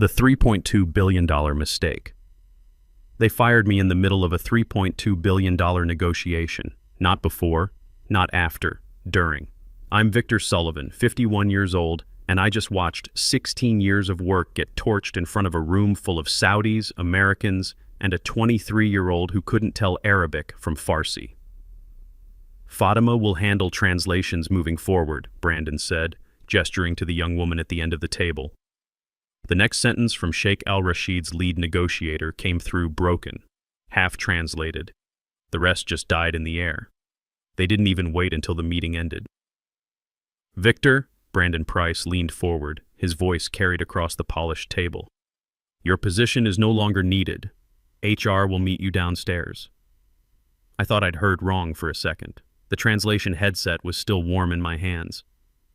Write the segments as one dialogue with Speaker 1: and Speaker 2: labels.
Speaker 1: The $3.2 billion mistake. They fired me in the middle of a $3.2 billion negotiation. Not before, not after, during. I'm Victor Sullivan, 51 years old, and I just watched 16 years of work get torched in front of a room full of Saudis, Americans, and a 23-year-old who couldn't tell Arabic from Farsi. Fatima will handle translations moving forward, Brandon said, gesturing to the young woman at the end of the table. The next sentence from Sheikh al-Rashid's lead negotiator came through broken, half-translated. The rest just died in the air. They didn't even wait until the meeting ended. Victor, Brandon Price leaned forward, his voice carried across the polished table. Your position is no longer needed. HR will meet you downstairs. I thought I'd heard wrong for a second. The translation headset was still warm in my hands.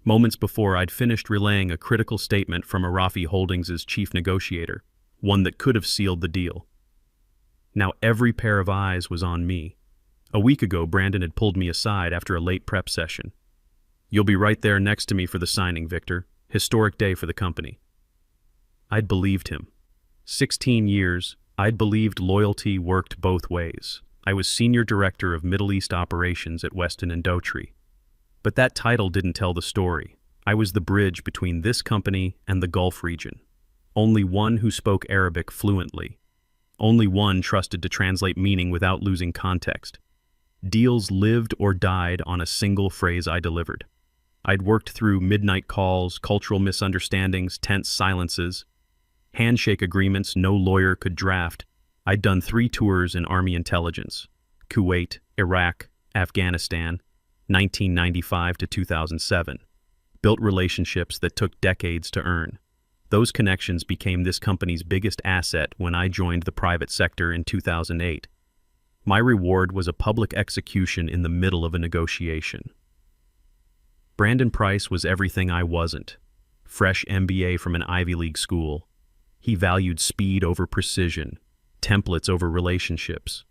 Speaker 1: Moments before, I'd finished relaying a critical statement from Arafi Holdings' chief negotiator, one that could have sealed the deal. Now every pair of eyes was on me. A week ago, Brandon had pulled me aside after a late prep session. You'll be right there next to me for the signing, Victor. Historic day for the company. I'd believed him. 16 years, I'd believed loyalty worked both ways. I was Senior Director of Middle East Operations at Weston & Dougherty. But that title didn't tell the story. I was the bridge between this company and the Gulf region. Only one who spoke Arabic fluently. Only one trusted to translate meaning without losing context. Deals lived or died on a single phrase I delivered. I'd worked through midnight calls, cultural misunderstandings, tense silences, handshake agreements no lawyer could draft. I'd done 3 tours in Army intelligence: Kuwait, Iraq, Afghanistan, 1995 to 2007. Built relationships that took decades to earn. Those connections became this company's biggest asset when I joined the private sector in 2008. My reward was a public execution in the middle of a negotiation. Brandon Price was everything I wasn't. Fresh MBA from an Ivy League school. He valued speed over precision, templates over relationships.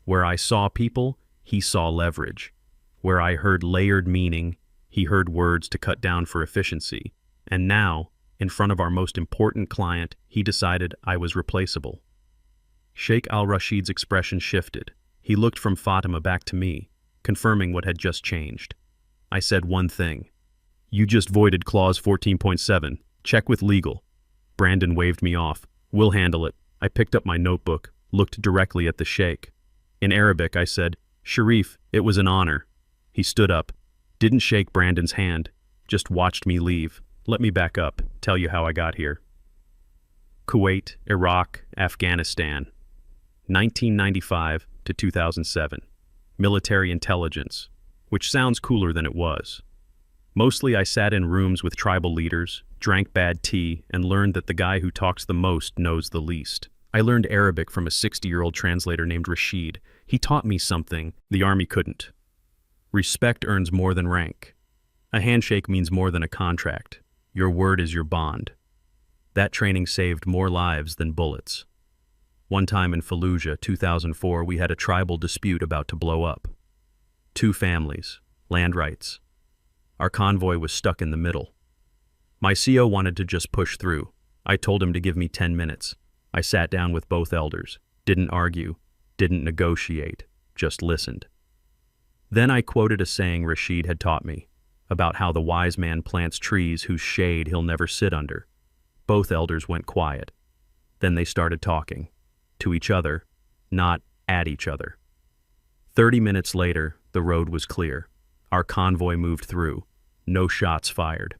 Speaker 1: Where I saw people, he saw leverage. Where I heard layered meaning, he heard words to cut down for efficiency. And now, in front of our most important client, he decided I was replaceable. Sheikh al-Rashid's expression shifted. He looked from Fatima back to me, confirming what had just changed. I said one thing. You just voided clause 14.7. Check with legal. Brandon waved me off. We'll handle it. I picked up my notebook, looked directly at the sheikh. In Arabic, I said, Sharif, it was an honor. He stood up, didn't shake Brandon's hand, just watched me leave. Let me back up, tell you how I got here. Kuwait, Iraq, Afghanistan, 1995 to 2007. Military intelligence, which sounds cooler than it was. Mostly I sat in rooms with tribal leaders, drank bad tea, and learned that the guy who talks the most knows the least. I learned Arabic from a 60-year-old translator named Rashid. He taught me something the Army couldn't. Respect earns more than rank. A handshake means more than a contract. Your word is your bond. That training saved more lives than bullets. One time in Fallujah, 2004, we had a tribal dispute about to blow up. 2 families, land rights. Our convoy was stuck in the middle. My CO wanted to just push through. I told him to give me 10 minutes. I sat down with both elders, didn't argue, didn't negotiate, just listened. Then I quoted a saying Rashid had taught me, about how the wise man plants trees whose shade he'll never sit under. Both elders went quiet. Then they started talking. To each other, not at each other. 30 minutes later, the road was clear. Our convoy moved through. No shots fired.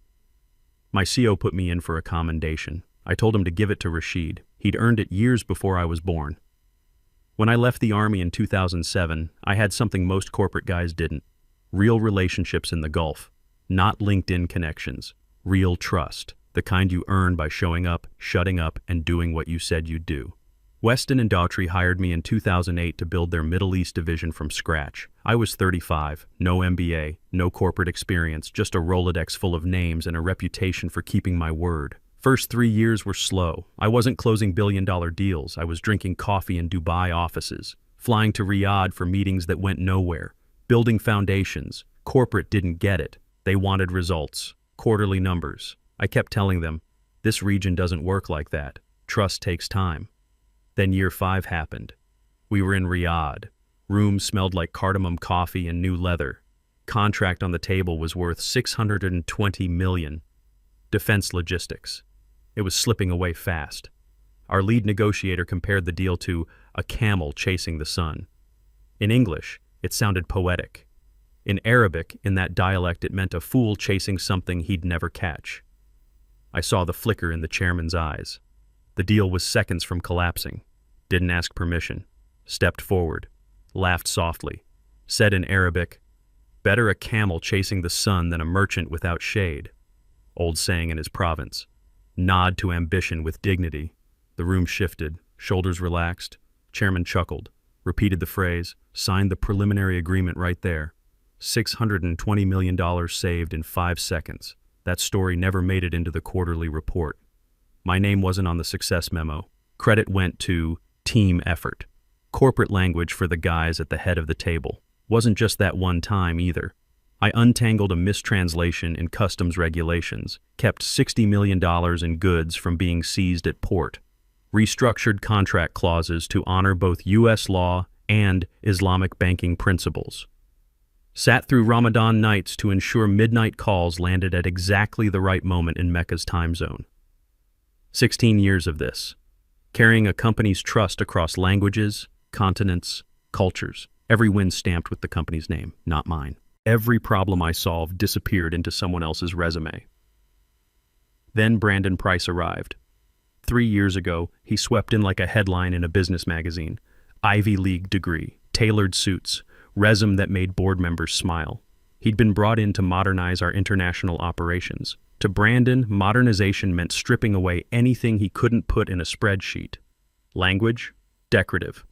Speaker 1: My CO put me in for a commendation. I told him to give it to Rashid. He'd earned it years before I was born. When I left the Army in 2007, I had something most corporate guys didn't. Real relationships in the Gulf. Not LinkedIn connections. Real trust. The kind you earn by showing up, shutting up, and doing what you said you'd do. Weston & Dougherty hired me in 2008 to build their Middle East division from scratch. I was 35, no MBA, no corporate experience, just a Rolodex full of names and a reputation for keeping my word. First 3 years were slow. I wasn't closing billion-dollar deals. I was drinking coffee in Dubai offices, flying to Riyadh for meetings that went nowhere, building foundations. Corporate didn't get it. They wanted results, quarterly numbers. I kept telling them, this region doesn't work like that. Trust takes time. Then year 5 happened. We were in Riyadh. Room smelled like cardamom coffee and new leather. Contract on the table was worth $620 million. Defense logistics. It was slipping away fast. Our lead negotiator compared the deal to a camel chasing the sun. In English, it sounded poetic. In Arabic, in that dialect, it meant a fool chasing something he'd never catch. I saw the flicker in the chairman's eyes. The deal was seconds from collapsing. Didn't ask permission. Stepped forward. Laughed softly. Said in Arabic, "Better a camel chasing the sun than a merchant without shade." Old saying in his province. Nod to ambition with dignity. The room shifted. Shoulders relaxed. Chairman chuckled. Repeated the phrase. Signed the preliminary agreement right there. $620 million saved in 5 seconds. That story never made it into the quarterly report. My name wasn't on the success memo. Credit went to team effort. Corporate language for the guys at the head of the table. Wasn't just that one time either. I untangled a mistranslation in customs regulations, kept $60 million in goods from being seized at port, restructured contract clauses to honor both U.S. law and Islamic banking principles. Sat through Ramadan nights to ensure midnight calls landed at exactly the right moment in Mecca's time zone. 16 years of this, carrying a company's trust across languages, continents, cultures, every win stamped with the company's name, not mine. Every problem I solved disappeared into someone else's resume. Then Brandon Price arrived. 3 years ago, he swept in like a headline in a business magazine. Ivy League degree, tailored suits, resume that made board members smile. He'd been brought in to modernize our international operations. To Brandon, modernization meant stripping away anything he couldn't put in a spreadsheet. Language? Decorative.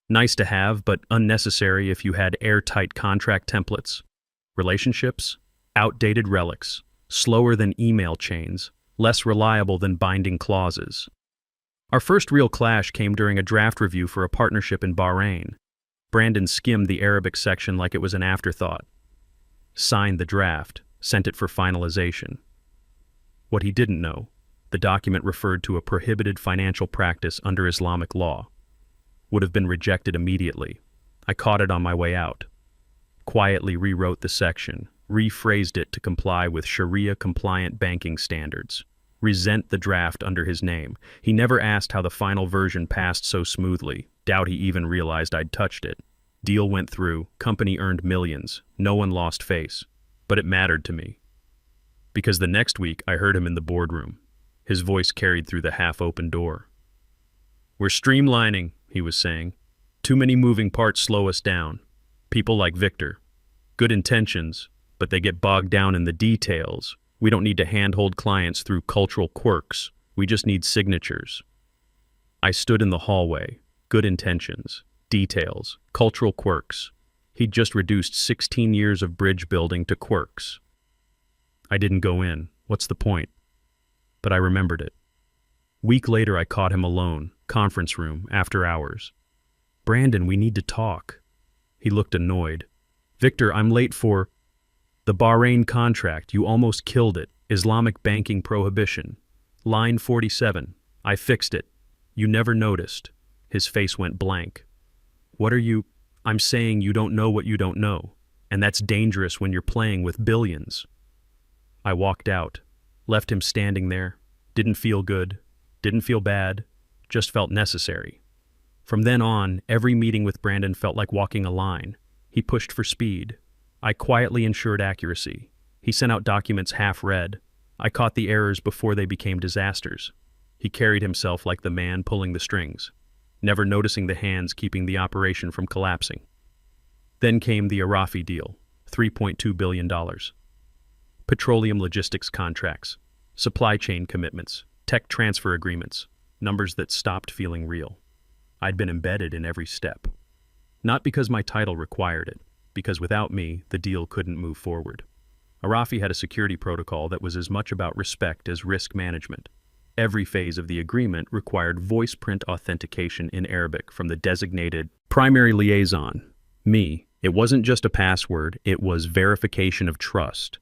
Speaker 1: Nice to have, but unnecessary if you had airtight contract templates. Relationships? Outdated relics. Slower than email chains. Less reliable than binding clauses. Our first real clash came during a draft review for a partnership in Bahrain. Brandon skimmed the Arabic section like it was an afterthought. Signed the draft, sent it for finalization. What he didn't know, the document referred to a prohibited financial practice under Islamic law. Would have been rejected immediately. I caught it on my way out. Quietly rewrote the section, rephrased it to comply with Sharia-compliant banking standards. Resent the draft under his name. He never asked how the final version passed so smoothly. Doubt he even realized I'd touched it. Deal went through. Company earned millions. No one lost face. But it mattered to me. Because the next week I heard him in the boardroom. His voice carried through the half-open door. "We're streamlining," he was saying. "Too many moving parts slow us down. People like Victor. Good intentions, but they get bogged down in the details. We don't need to handhold clients through cultural quirks. We just need signatures." I stood in the hallway. Good intentions, details, cultural quirks. He'd just reduced 16 years of bridge building to quirks. I didn't go in. What's the point? But I remembered it. Week later I caught him alone, conference room, after hours. "Brandon, we need to talk." He looked annoyed. "Victor, I'm late for the Bahrain contract. You almost killed it. Islamic banking prohibition. Line 47. I fixed it. You never noticed." His face went blank. "What are you—" "I'm saying you don't know what you don't know. And that's dangerous when you're playing with billions." I walked out. Left him standing there. Didn't feel good. Didn't feel bad. Just felt necessary. From then on, every meeting with Brandon felt like walking a line. He pushed for speed. I quietly ensured accuracy. He sent out documents half-read. I caught the errors before they became disasters. He carried himself like the man pulling the strings, never noticing the hands keeping the operation from collapsing. Then came the Arafi deal, $3.2 billion. Petroleum logistics contracts, supply chain commitments, tech transfer agreements, numbers that stopped feeling real. I'd been embedded in every step. Not because my title required it, because without me, the deal couldn't move forward. Arafi had a security protocol that was as much about respect as risk management. Every phase of the agreement required voice print authentication in Arabic from the designated primary liaison, me. It wasn't just a password, it was verification of trust.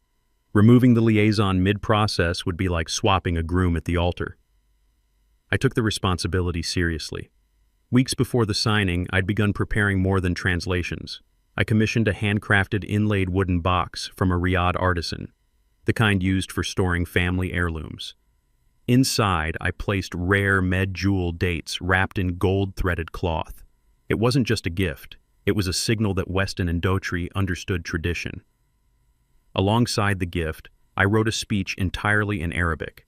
Speaker 1: Removing the liaison mid-process would be like swapping a groom at the altar. I I took the responsibility seriously. Weeks before the signing, I'd begun preparing more than translations. I commissioned a handcrafted inlaid wooden box from a Riyadh artisan, the kind used for storing family heirlooms. Inside, I placed rare med-jewel dates wrapped in gold-threaded cloth. It wasn't just a gift. It was a signal that Weston and Dotry understood tradition. Alongside the gift, I wrote a speech entirely in Arabic.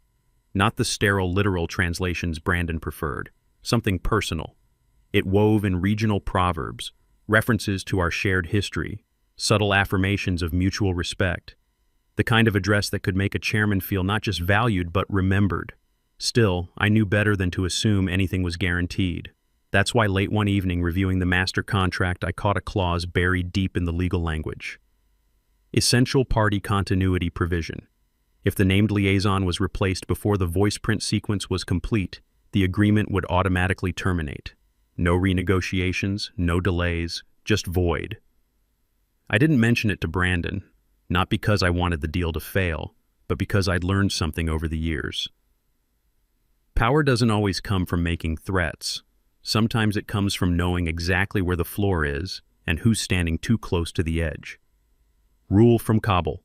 Speaker 1: Not the sterile literal translations Brandon preferred. Something personal. It wove in regional proverbs, references to our shared history, subtle affirmations of mutual respect. The kind of address that could make a chairman feel not just valued but remembered. Still, I knew better than to assume anything was guaranteed. That's why late one evening, reviewing the master contract, I caught a clause buried deep in the legal language. Essential party continuity provision. If the named liaison was replaced before the voice print sequence was complete, the agreement would automatically terminate. No renegotiations, no delays, just void. I didn't mention it to Brandon, not because I wanted the deal to fail, but because I'd learned something over the years. Power doesn't always come from making threats. Sometimes it comes from knowing exactly where the floor is and who's standing too close to the edge. Rule from Kabul: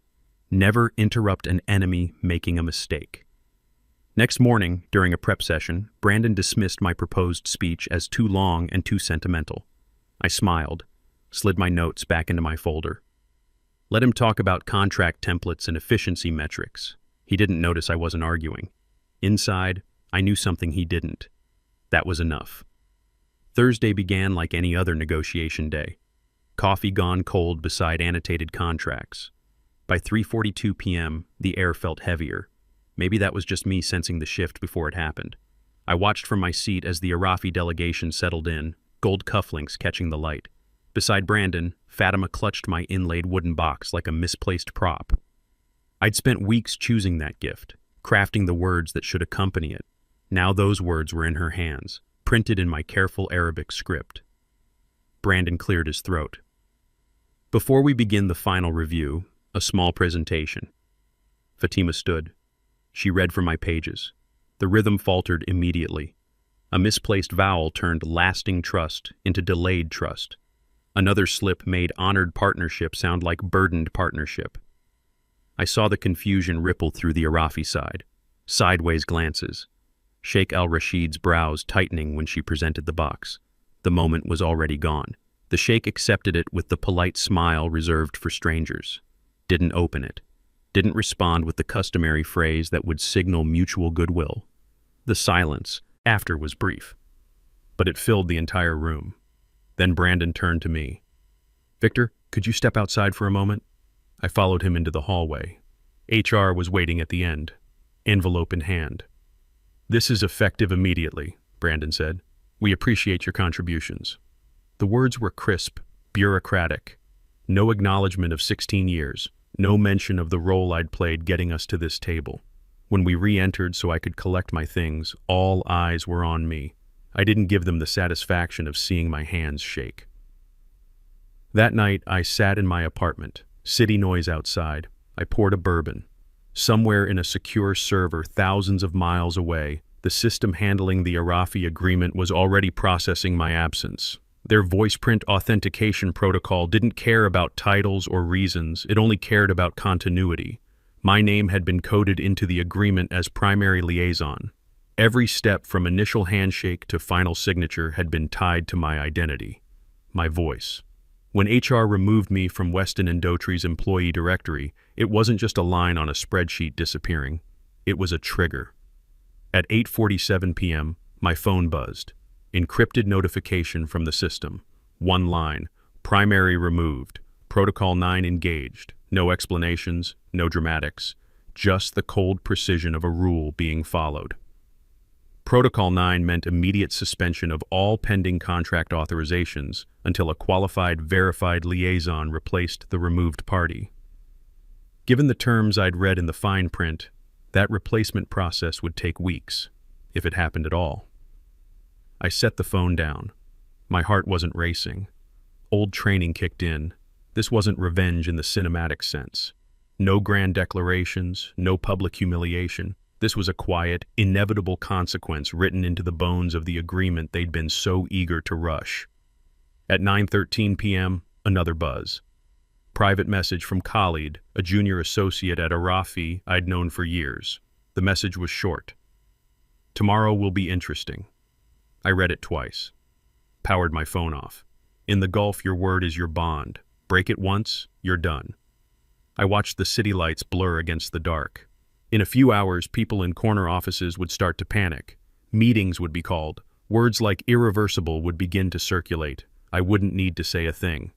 Speaker 1: never interrupt an enemy making a mistake. Next morning, during a prep session, Brandon dismissed my proposed speech as too long and too sentimental. I smiled, slid my notes back into my folder. Let him talk about contract templates and efficiency metrics. He didn't notice I wasn't arguing. Inside, I knew something he didn't. That was enough. Thursday began like any other negotiation day. Coffee gone cold beside annotated contracts. By 3:42 p.m., the air felt heavier. Maybe that was just me sensing the shift before it happened. I watched from my seat as the Arafi delegation settled in, gold cufflinks catching the light. Beside Brandon, Fatima clutched my inlaid wooden box like a misplaced prop. I'd spent weeks choosing that gift, crafting the words that should accompany it. Now those words were in her hands, printed in my careful Arabic script. Brandon cleared his throat. Before we begin the final review, a small presentation. Fatima stood. She read from my pages. The rhythm faltered immediately. A misplaced vowel turned lasting trust into delayed trust. Another slip made honored partnership sound like burdened partnership. I saw the confusion ripple through the Arafi side. Sideways glances. Sheikh al-Rashid's brows tightening when she presented the box. The moment was already gone. The sheikh accepted it with the polite smile reserved for strangers. Didn't open it. Didn't respond with the customary phrase that would signal mutual goodwill. The silence after was brief, but it filled the entire room. Then Brandon turned to me. "Victor, could you step outside for a moment?" I followed him into the hallway. HR was waiting at the end, envelope in hand. "This is effective immediately," Brandon said. "We appreciate your contributions." The words were crisp, bureaucratic. No acknowledgement of 16 years, no mention of the role I'd played getting us to this table. When we re-entered so I could collect my things, all eyes were on me. I didn't give them the satisfaction of seeing my hands shake. That night, I sat in my apartment, city noise outside. I poured a bourbon. Somewhere in a secure server thousands of miles away, the system handling the Arafi agreement was already processing my absence. Their voice print authentication protocol didn't care about titles or reasons, it only cared about continuity. My name had been coded into the agreement as primary liaison. Every step from initial handshake to final signature had been tied to my identity, my voice. When HR removed me from Weston and Dotry's employee directory, it wasn't just a line on a spreadsheet disappearing. It was a trigger. At 8:47 p.m., my phone buzzed. Encrypted notification from the system. One line, primary removed, protocol 9 engaged. No explanations, no dramatics, just the cold precision of a rule being followed. Protocol 9 meant immediate suspension of all pending contract authorizations until a qualified, verified liaison replaced the removed party. Given the terms I'd read in the fine print, that replacement process would take weeks, if it happened at all. I set the phone down. My heart wasn't racing. Old training kicked in. This wasn't revenge in the cinematic sense. No grand declarations, no public humiliation. This was a quiet, inevitable consequence written into the bones of the agreement they'd been so eager to rush. At 9:13 p.m., another buzz. Private message from Khalid, a junior associate at Arafi I'd known for years. The message was short. "Tomorrow will be interesting." I read it twice. Powered my phone off. "In the Gulf, your word is your bond. Break it once, you're done." I watched the city lights blur against the dark. In a few hours, people in corner offices would start to panic. Meetings would be called. Words like irreversible would begin to circulate. I wouldn't need to say a thing.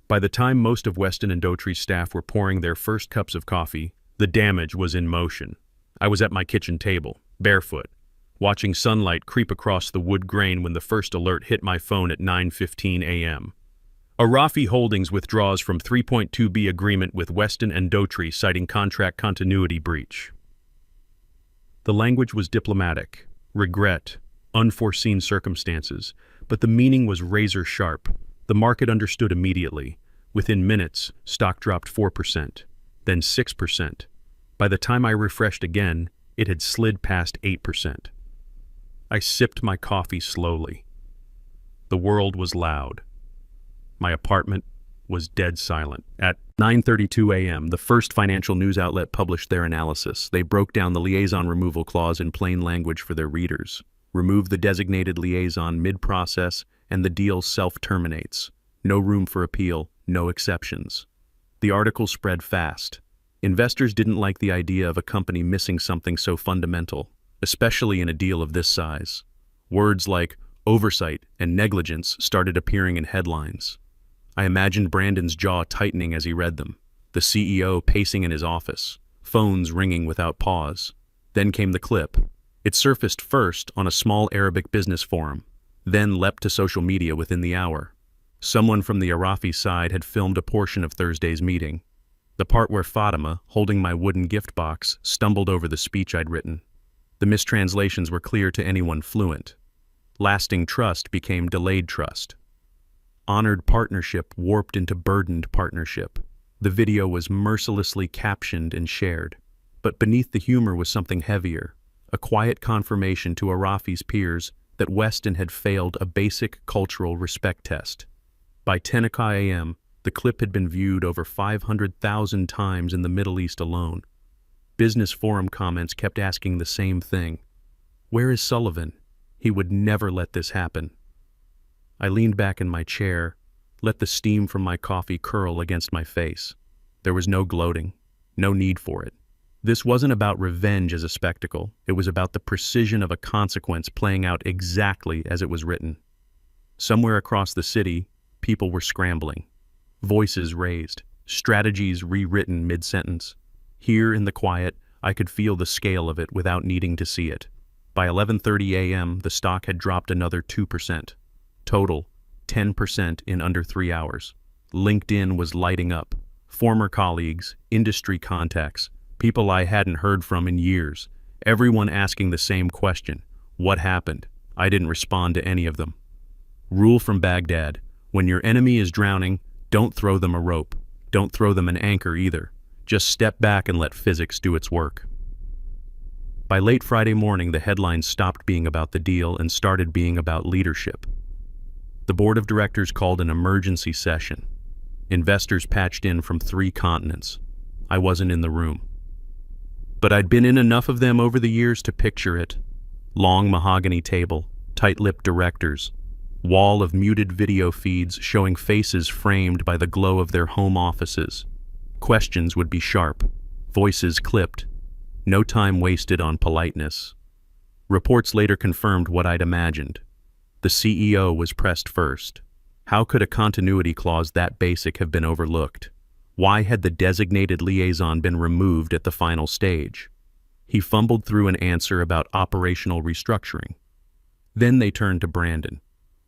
Speaker 1: By the time most of Weston and Daughtry's staff were pouring their first cups of coffee, the damage was in motion. I was at my kitchen table, barefoot, watching sunlight creep across the wood grain when the first alert hit my phone at 9:15 a.m. Arafi Holdings withdraws from 3.2B agreement with Weston and Daughtry, citing contract continuity breach. The language was diplomatic, regret, unforeseen circumstances, but the meaning was razor sharp. The market understood immediately. Within minutes, stock dropped 4%, then 6%. By the time I refreshed again, it had slid past 8%. I sipped my coffee slowly. The world was loud. My apartment was dead silent. At 9:32 a.m., the first financial news outlet published their analysis. They broke down the liaison removal clause in plain language for their readers. Remove the designated liaison mid-process, and the deal self-terminates. No room for appeal, no exceptions. The article spread fast. Investors didn't like the idea of a company missing something so fundamental, especially in a deal of this size. Words like oversight and negligence started appearing in headlines. I imagined Brandon's jaw tightening as he read them, the CEO pacing in his office, phones ringing without pause. Then came the clip. It surfaced first on a small Arabic business forum, then leapt to social media within the hour. Someone from the Arafi side had filmed a portion of Thursday's meeting, the part where Fatima, holding my wooden gift box, stumbled over the speech I'd written. The mistranslations were clear to anyone fluent. Lasting trust became delayed trust. Honored partnership warped into burdened partnership. The video was mercilessly captioned and shared. But beneath the humor was something heavier, a quiet confirmation to Arafi's peers that Weston had failed a basic cultural respect test. By 10 a.m., the clip had been viewed over 500,000 times in the Middle East alone. Business forum comments kept asking the same thing. Where is Sullivan? He would never let this happen. I leaned back in my chair, let the steam from my coffee curl against my face. There was no gloating, no need for it. This wasn't about revenge as a spectacle. It was about the precision of a consequence playing out exactly as it was written. Somewhere across the city, people were scrambling. Voices raised, strategies rewritten mid-sentence. Here in the quiet, I could feel the scale of it without needing to see it. By 11:30 a.m., the stock had dropped another 2%. Total, 10% in under 3 hours. LinkedIn was lighting up. Former colleagues, industry contacts, people I hadn't heard from in years, everyone asking the same question. What happened? I didn't respond to any of them. Rule from Baghdad: when your enemy is drowning, don't throw them a rope. Don't throw them an anchor either. Just step back and let physics do its work. By late Friday morning, the headlines stopped being about the deal and started being about leadership. The board of directors called an emergency session. Investors patched in from 3 continents. I wasn't in the room. But I'd been in enough of them over the years to picture it. Long mahogany table, tight-lipped directors, wall of muted video feeds showing faces framed by the glow of their home offices. Questions would be sharp, voices clipped, no time wasted on politeness. Reports later confirmed what I'd imagined. The CEO was pressed first. How could a continuity clause that basic have been overlooked? Why had the designated liaison been removed at the final stage? He fumbled through an answer about operational restructuring. Then they turned to Brandon.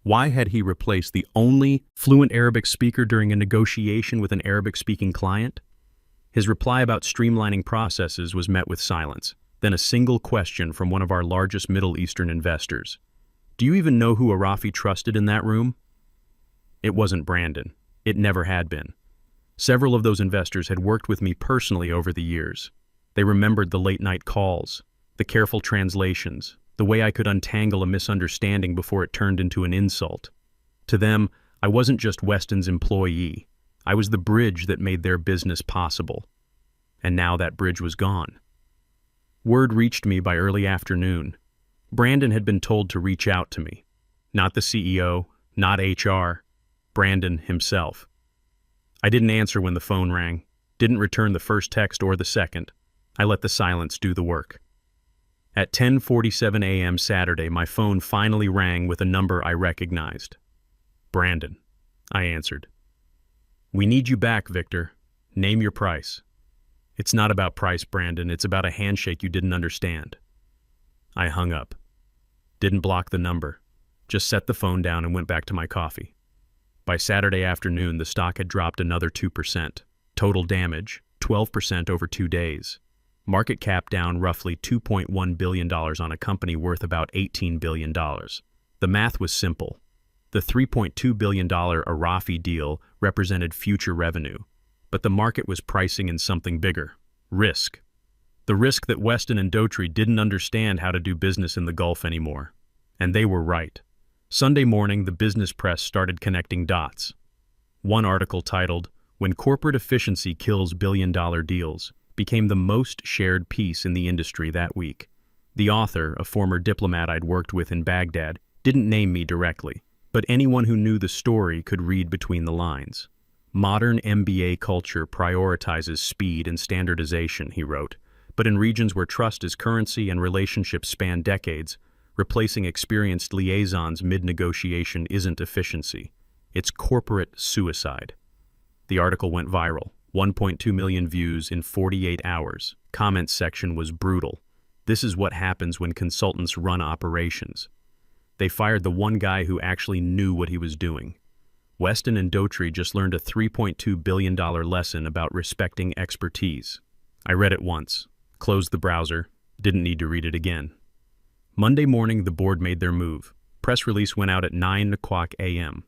Speaker 1: Why had he replaced the only fluent Arabic speaker during a negotiation with an Arabic-speaking client? His reply about streamlining processes was met with silence, then a single question from one of our largest Middle Eastern investors. Do you even know who Arafi trusted in that room? It wasn't Brandon. It never had been. Several of those investors had worked with me personally over the years. They remembered the late-night calls, The careful translations, the way I could untangle a misunderstanding before it turned into an insult. To them, I wasn't just Weston's employee. I was the bridge that made their business possible. And now that bridge was gone. Word reached me by early afternoon. Brandon had been told to reach out to me. Not the CEO, not HR, Brandon himself. I didn't answer when the phone rang, didn't return the first text or the second. I let the silence do the work. At 10:47 a.m. Saturday, my phone finally rang with a number I recognized. Brandon, I answered. We need you back, Victor. Name your price. It's not about price, Brandon. It's about a handshake you didn't understand. I hung up. Didn't block the number. Just set the phone down and went back to my coffee. By Saturday afternoon, the stock had dropped another 2%. Total damage, 12% over 2 days. Market cap down roughly $2.1 billion on a company worth about $18 billion. The math was simple. The $3.2 billion Arafi deal represented future revenue, but the market was pricing in something bigger: risk. The risk that Weston and Dougherty didn't understand how to do business in the Gulf anymore. And they were right. Sunday morning, the business press started connecting dots. One article titled, "When Corporate Efficiency Kills Billion-Dollar Deals," became the most shared piece in the industry that week. The author, a former diplomat I'd worked with in Baghdad, didn't name me directly, but anyone who knew the story could read between the lines. Modern MBA culture prioritizes speed and standardization, he wrote, but in regions where trust is currency and relationships span decades, replacing experienced liaisons mid-negotiation isn't efficiency. It's corporate suicide. The article went viral. 1.2 million views in 48 hours. Comment section was brutal. This is what happens when consultants run operations. They fired the one guy who actually knew what he was doing. Weston and Dougherty just learned a $3.2 billion lesson about respecting expertise. I read it once, closed the browser, didn't need to read it again. Monday morning, the board made their move. Press release went out at 9 o'clock a.m.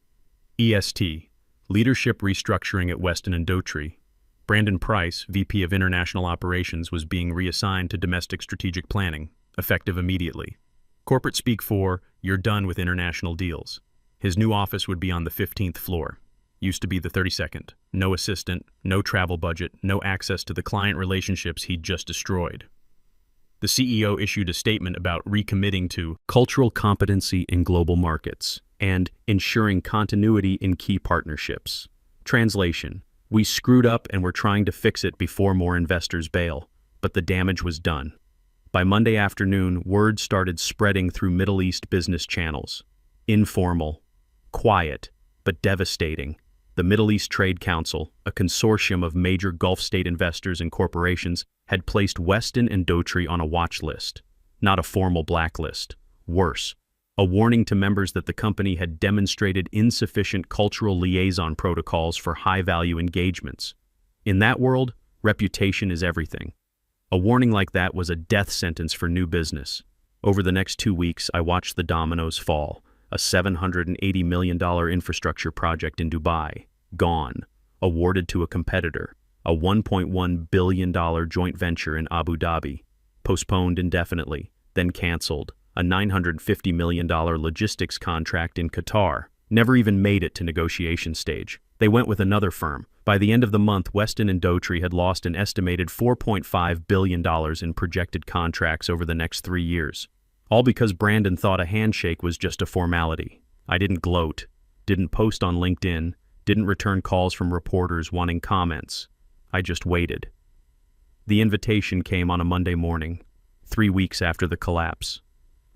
Speaker 1: EST, leadership restructuring at Weston and Dougherty. Brandon Price, VP of International Operations, was being reassigned to domestic strategic planning, effective immediately. Corporate speak for, "You're done with international deals." His new office would be on the 15th floor. Used to be the 32nd. No assistant, no travel budget, no access to the client relationships he'd just destroyed. The CEO issued a statement about recommitting to cultural competency in global markets and ensuring continuity in key partnerships. Translation: we screwed up and we're trying to fix it before more investors bail, but the damage was done. By Monday afternoon, word started spreading through Middle East business channels. Informal, quiet, but devastating. The Middle East Trade Council, a consortium of major Gulf state investors and corporations, had placed Weston and Dougherty on a watch list. Not a formal blacklist. Worse, a warning to members that the company had demonstrated insufficient cultural liaison protocols for high-value engagements. In that world, reputation is everything. A warning like that was a death sentence for new business. Over the next 2 weeks, I watched the dominoes fall. A $780 million infrastructure project in Dubai, gone. Awarded to a competitor. A $1.1 billion joint venture in Abu Dhabi, postponed indefinitely, then canceled. A $950 million logistics contract in Qatar, never even made it to negotiation stage. They went with another firm. By the end of the month, Weston and Dougherty had lost an estimated $4.5 billion in projected contracts over the next 3 years. All because Brandon thought a handshake was just a formality. I didn't gloat, didn't post on LinkedIn, didn't return calls from reporters wanting comments. I just waited. The invitation came on a Monday morning, 3 weeks after the collapse.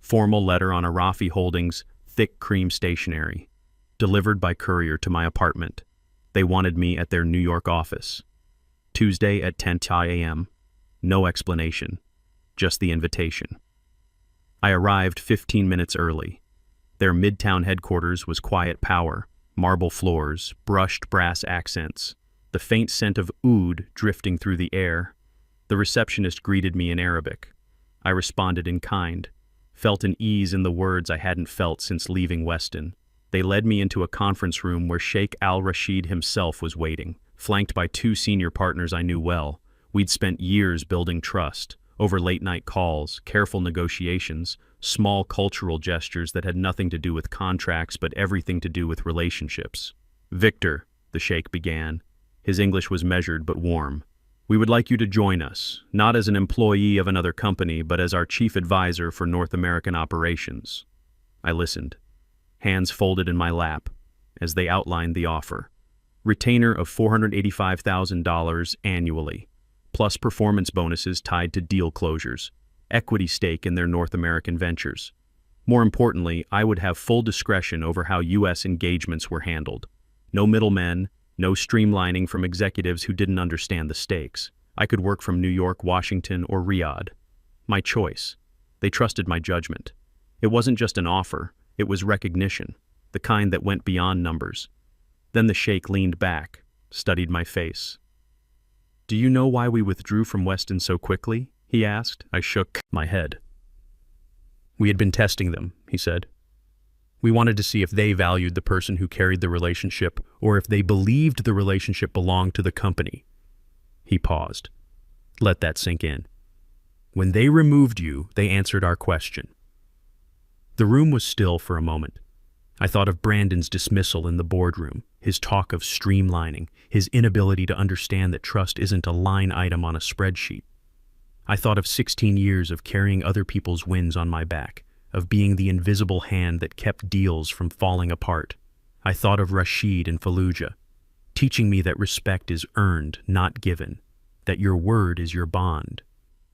Speaker 1: Formal letter on Arafi Holdings, thick cream stationery. Delivered by courier to my apartment. They wanted me at their New York office. Tuesday at 10 a.m. No explanation, just the invitation. I arrived 15 minutes early. Their Midtown headquarters was quiet power, marble floors, brushed brass accents, the faint scent of oud drifting through the air. The receptionist greeted me in Arabic. I responded in kind, felt an ease in the words I hadn't felt since leaving Weston. They led me into a conference room where Sheikh Al-Rashid himself was waiting, flanked by 2 senior partners I knew well. We'd spent years building trust, over late-night calls, careful negotiations, small cultural gestures that had nothing to do with contracts but everything to do with relationships. "Victor," the sheikh began. His English was measured but warm. "We would like you to join us, not as an employee of another company, but as our chief advisor for North American operations." I listened, hands folded in my lap, as they outlined the offer. Retainer of $485,000 annually, plus performance bonuses tied to deal closures, equity stake in their North American ventures. More importantly, I would have full discretion over how U.S. engagements were handled. No middlemen, no streamlining from executives who didn't understand the stakes. I could work from New York, Washington, or Riyadh. My choice. They trusted my judgment. It wasn't just an offer, it was recognition, the kind that went beyond numbers. Then the sheikh leaned back, studied my face. "Do you know why we withdrew from Weston so quickly?" he asked. I shook my head. "We had been testing them," he said. "We wanted to see if they valued the person who carried the relationship, or if they believed the relationship belonged to the company." He paused. "Let that sink in. When they removed you, they answered our question." The room was still for a moment. I thought of Brandon's dismissal in the boardroom, his talk of streamlining, his inability to understand that trust isn't a line item on a spreadsheet. I thought of 16 years of carrying other people's wins on my back, of being the invisible hand that kept deals from falling apart. I thought of Rashid in Fallujah, teaching me that respect is earned, not given, that your word is your bond.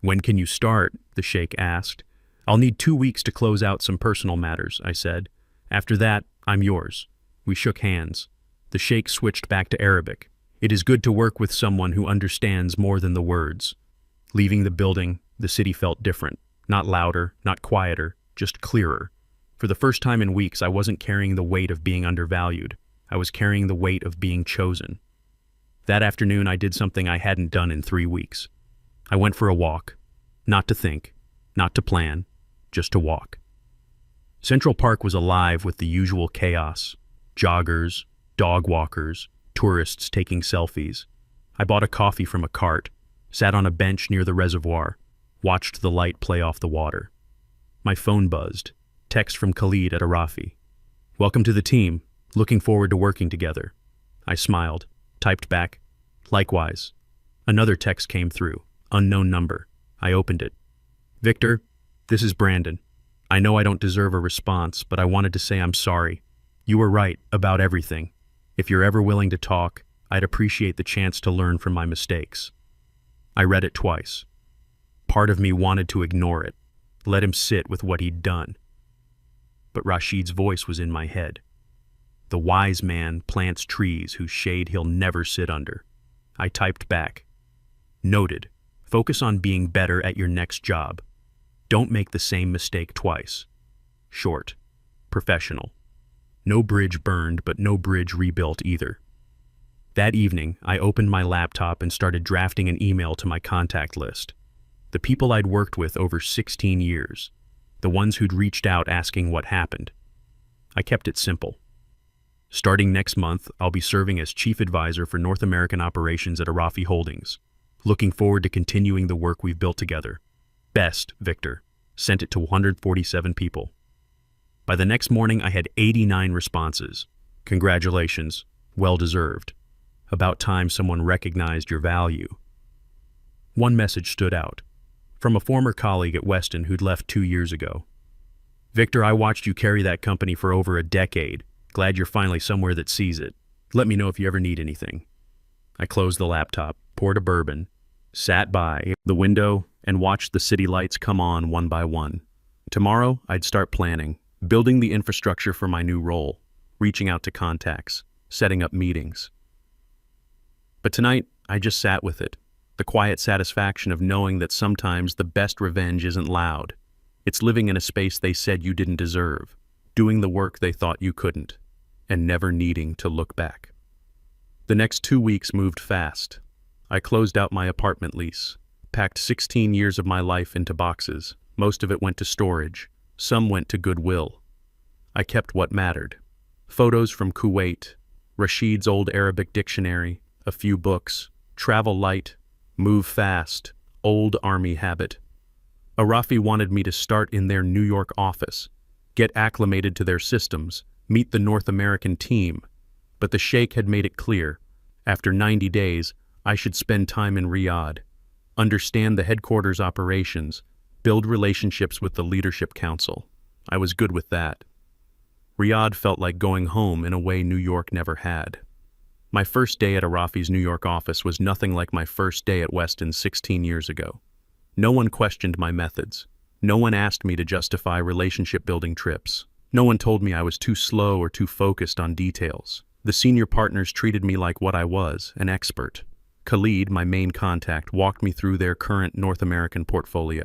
Speaker 1: "When can you start?" the sheikh asked. "I'll need 2 weeks to close out some personal matters," I said. "After that, I'm yours." We shook hands. The sheikh switched back to Arabic. "It is good to work with someone who understands more than the words." Leaving the building, the city felt different. Not louder, not quieter, just clearer. For the first time in weeks, I wasn't carrying the weight of being undervalued. I was carrying the weight of being chosen. That afternoon, I did something I hadn't done in 3 weeks. I went for a walk. Not to think, not to plan, just to walk. Central Park was alive with the usual chaos. Joggers, dog walkers, tourists taking selfies. I bought a coffee from a cart, sat on a bench near the reservoir, watched the light play off the water. My phone buzzed. Text from Khalid at Arafi. "Welcome to the team. Looking forward to working together." I smiled, typed back, "Likewise." Another text came through. Unknown number. I opened it. "Victor, this is Brandon. I know I don't deserve a response, but I wanted to say I'm sorry. You were right about everything. If you're ever willing to talk, I'd appreciate the chance to learn from my mistakes." I read it twice. Part of me wanted to ignore it, let him sit with what he'd done. But Rashid's voice was in my head. "The wise man plants trees whose shade he'll never sit under." I typed back. "Noted. Focus on being better at your next job. Don't make the same mistake twice." Short. Professional. No bridge burned, but no bridge rebuilt either. That evening, I opened my laptop and started drafting an email to my contact list. The people I'd worked with over 16 years. The ones who'd reached out asking what happened. I kept it simple. "Starting next month, I'll be serving as Chief Advisor for North American Operations at Arafi Holdings. Looking forward to continuing the work we've built together. Best, Victor." Sent it to 147 people. By the next morning, I had 89 responses. "Congratulations. Well deserved. About time someone recognized your value." One message stood out. From a former colleague at Weston who'd left 2 years ago. "Victor, I watched you carry that company for over a decade. Glad you're finally somewhere that sees it. Let me know if you ever need anything." I closed the laptop, poured a bourbon, sat by the window, and watched the city lights come on one by one. Tomorrow, I'd start planning, building the infrastructure for my new role, reaching out to contacts, setting up meetings. But tonight, I just sat with it, the quiet satisfaction of knowing that sometimes the best revenge isn't loud. It's living in a space they said you didn't deserve, doing the work they thought you couldn't, and never needing to look back. The next 2 weeks moved fast. I closed out my apartment lease, packed 16 years of my life into boxes. Most of it went to storage. Some went to Goodwill. I kept what mattered. Photos from Kuwait, Rashid's old Arabic dictionary, a few books, travel light, move fast, old army habit. Arafi wanted me to start in their New York office, get acclimated to their systems, meet the North American team, but the sheikh had made it clear, after 90 days, I should spend time in Riyadh, understand the headquarters operations, build relationships with the leadership council. I was good with that. Riyadh felt like going home in a way New York never had. My first day at Arafi's New York office was nothing like my first day at Weston 16 years ago. No one questioned my methods. No one asked me to justify relationship-building trips. No one told me I was too slow or too focused on details. The senior partners treated me like what I was, an expert. Khalid, my main contact, walked me through their current North American portfolio.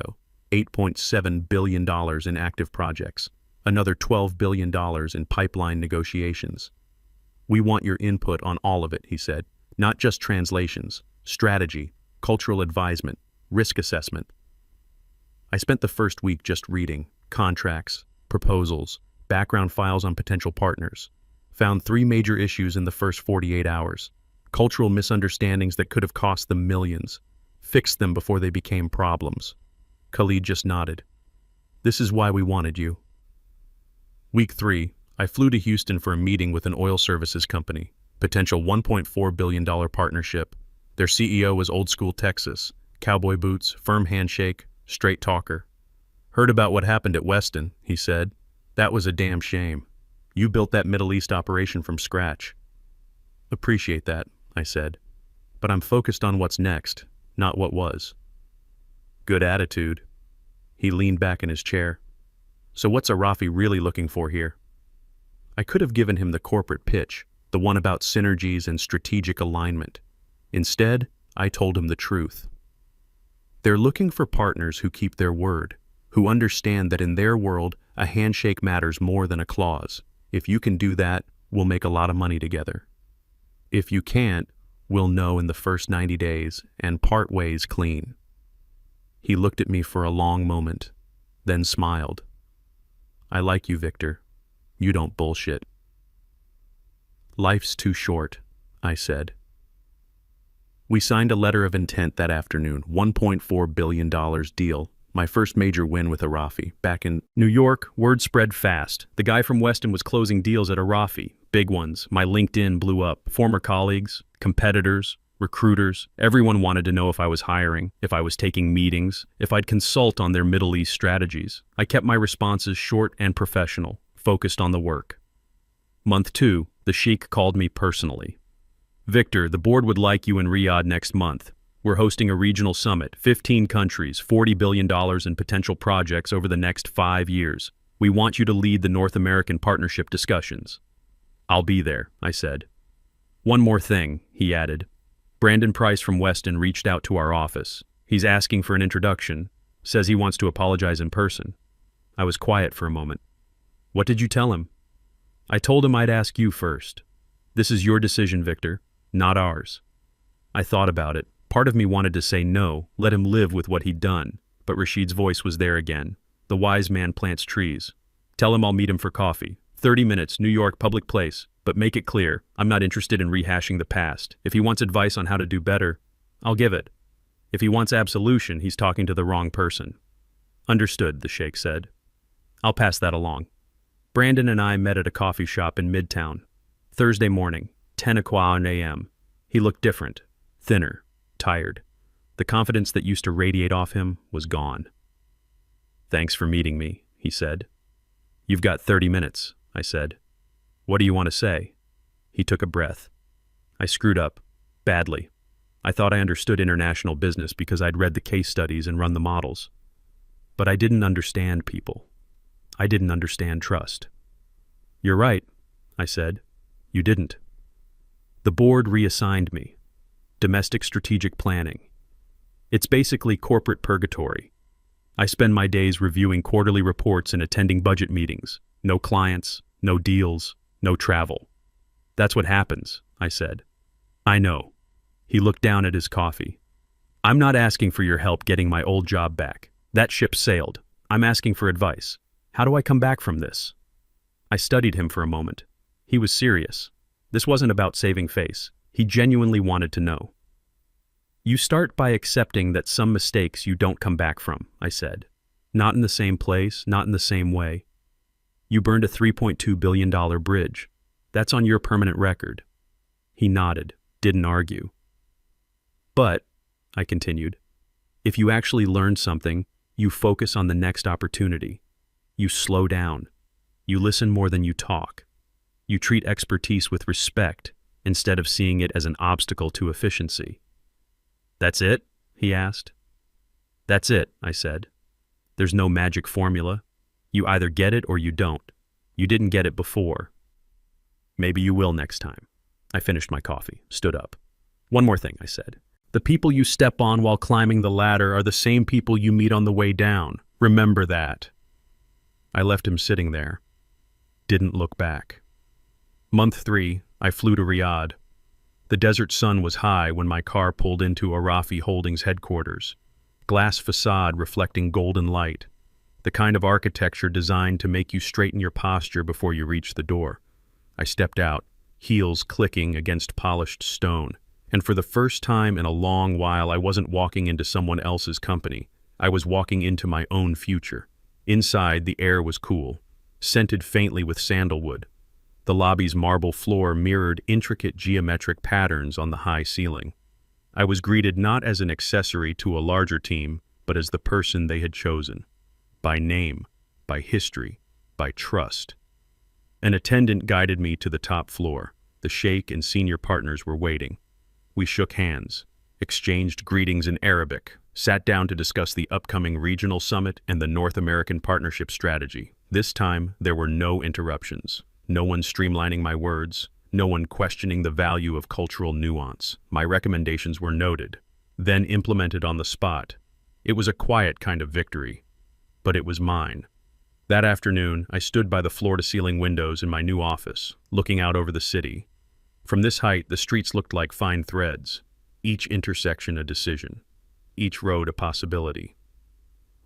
Speaker 1: $8.7 billion in active projects. Another $12 billion in pipeline negotiations. We want your input on all of it, he said. Not just translations, strategy, cultural advisement, risk assessment. I spent the first week just reading contracts, proposals, background files on potential partners. Found 3 major issues in the first 48 hours. Cultural misunderstandings that could have cost them millions. Fixed them before they became problems. Khalid just nodded. This is why we wanted you. Week 3, I flew to Houston for a meeting with an oil services company. Potential $1.4 billion partnership. Their CEO was old school Texas. Cowboy boots, firm handshake, straight talker. Heard about what happened at Weston, he said. That was a damn shame. You built that Middle East operation from scratch. Appreciate that, I said. But I'm focused on what's next, not what was. Good attitude. He leaned back in his chair. So what's Arafi really looking for here? I could have given him the corporate pitch, the one about synergies and strategic alignment. Instead, I told him the truth. They're looking for partners who keep their word, who understand that in their world, a handshake matters more than a clause. If you can do that, we'll make a lot of money together. If you can't, we'll know in the first 90 days and part ways clean. He looked at me for a long moment, then smiled. I like you, Victor. You don't bullshit. Life's too short, I said. We signed a letter of intent that afternoon, $1.4 billion deal. My first major win with Arafi. Back in New York, word spread fast. The guy from Weston was closing deals at Arafi. Big ones. My LinkedIn blew up. Former colleagues, competitors, recruiters. Everyone wanted to know if I was hiring, if I was taking meetings, if I'd consult on their Middle East strategies. I kept my responses short and professional, focused on the work. Month 2, the sheikh called me personally. Victor, the board would like you in Riyadh next month. We're hosting a regional summit, 15 countries, $40 billion in potential projects over the next 5 years. We want you to lead the North American partnership discussions. I'll be there, I said. One more thing, he added. Brandon Price from Weston reached out to our office. He's asking for an introduction, says he wants to apologize in person. I was quiet for a moment. What did you tell him? I told him I'd ask you first. This is your decision, Victor, not ours. I thought about it. Part of me wanted to say no, let him live with what he'd done, but Rashid's voice was there again. The wise man plants trees. Tell him I'll meet him for coffee. 30 minutes, New York, public place, but make it clear, I'm not interested in rehashing the past. If he wants advice on how to do better, I'll give it. If he wants absolution, he's talking to the wrong person. Understood, the sheikh said. I'll pass that along. Brandon and I met at a coffee shop in Midtown. Thursday morning, 10 a.m. He looked different, thinner, tired. The confidence that used to radiate off him was gone. Thanks for meeting me, he said. You've got 30 minutes, I said. What do you want to say? He took a breath. I screwed up. Badly. I thought I understood international business because I'd read the case studies and run the models. But I didn't understand people. I didn't understand trust. You're right, I said. You didn't. The board reassigned me. Domestic strategic planning. It's basically corporate purgatory. I spend my days reviewing quarterly reports and attending budget meetings. No clients, no deals, no travel. That's what happens, I said. I know. He looked down at his coffee. I'm not asking for your help getting my old job back. That ship sailed. I'm asking for advice. How do I come back from this? I studied him for a moment. He was serious. This wasn't about saving face. He genuinely wanted to know. You start by accepting that some mistakes you don't come back from, I said. Not in the same place, not in the same way. You burned a $3.2 billion bridge. That's on your permanent record. He nodded, didn't argue. But, I continued, if you actually learn something, you focus on the next opportunity. You slow down. You listen more than you talk. You treat expertise with respect instead of seeing it as an obstacle to efficiency. That's it? He asked. That's it, I said. There's no magic formula. You either get it or you don't. You didn't get it before. Maybe you will next time. I finished my coffee, stood up. One more thing, I said. The people you step on while climbing the ladder are the same people you meet on the way down. Remember that. I left him sitting there. Didn't look back. Month 3, I flew to Riyadh. The desert sun was high when my car pulled into Arafi Holdings headquarters. Glass facade reflecting golden light. The kind of architecture designed to make you straighten your posture before you reach the door. I stepped out, heels clicking against polished stone. And for the first time in a long while, I wasn't walking into someone else's company. I was walking into my own future. Inside, the air was cool, scented faintly with sandalwood. The lobby's marble floor mirrored intricate geometric patterns on the high ceiling. I was greeted not as an accessory to a larger team, but as the person they had chosen. By name, by history, by trust. An attendant guided me to the top floor. The sheikh and senior partners were waiting. We shook hands, exchanged greetings in Arabic, sat down to discuss the upcoming regional summit and the North American partnership strategy. This time, there were no interruptions. No one streamlining my words, no one questioning the value of cultural nuance. My recommendations were noted, then implemented on the spot. It was a quiet kind of victory, but it was mine. That afternoon, I stood by the floor-to-ceiling windows in my new office, looking out over the city. From this height, the streets looked like fine threads, each intersection a decision, each road a possibility.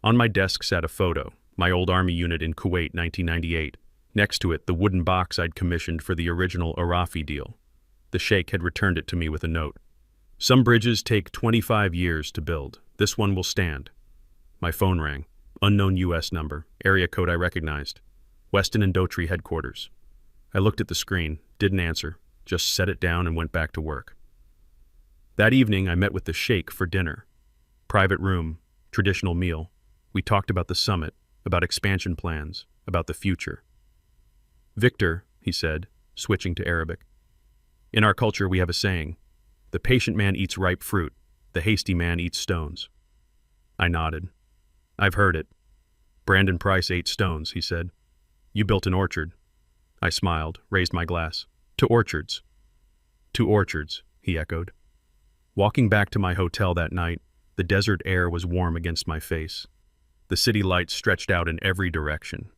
Speaker 1: On my desk sat a photo, my old army unit in Kuwait, 1998. Next to it, the wooden box I'd commissioned for the original Arafi deal. The sheikh had returned it to me with a note. Some bridges take 25 years to build. This one will stand. My phone rang. Unknown U.S. number, area code I recognized. Weston and Dotry headquarters. I looked at the screen, didn't answer, just set it down and went back to work. That evening, I met with the sheikh for dinner. Private room, traditional meal. We talked about the summit, about expansion plans, about the future. Victor, he said, switching to Arabic. In our culture, we have a saying, the patient man eats ripe fruit, the hasty man eats stones. I nodded. I've heard it. Brandon Price ate stones, he said. You built an orchard. I smiled, raised my glass. To orchards. To orchards, he echoed. Walking back to my hotel that night, the desert air was warm against my face. The city lights stretched out in every direction.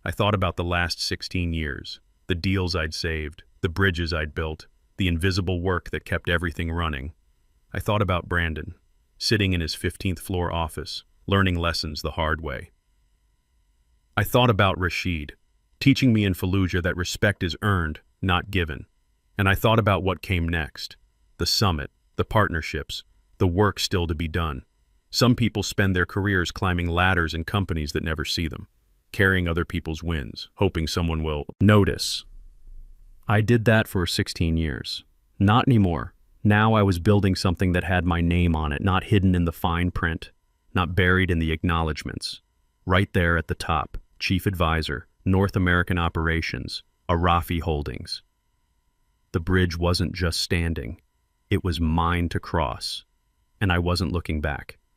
Speaker 1: I thought about the last 16 years, the deals I'd saved, the bridges I'd built, the invisible work that kept everything running. I thought about Brandon, sitting in his 15th floor office, learning lessons the hard way. I thought about Rashid, teaching me in Fallujah that respect is earned, not given. And I thought about what came next, the summit, the partnerships, the work still to be done. Some people spend their careers climbing ladders in companies that never see them, carrying other people's wins, hoping someone will notice. I did that for 16 years. Not anymore. Now I was building something that had my name on it, not hidden in the fine print, not buried in the acknowledgments. Right there at the top, Chief Advisor, North American Operations, Arafi Holdings. The bridge wasn't just standing. It was mine to cross, and I wasn't looking back.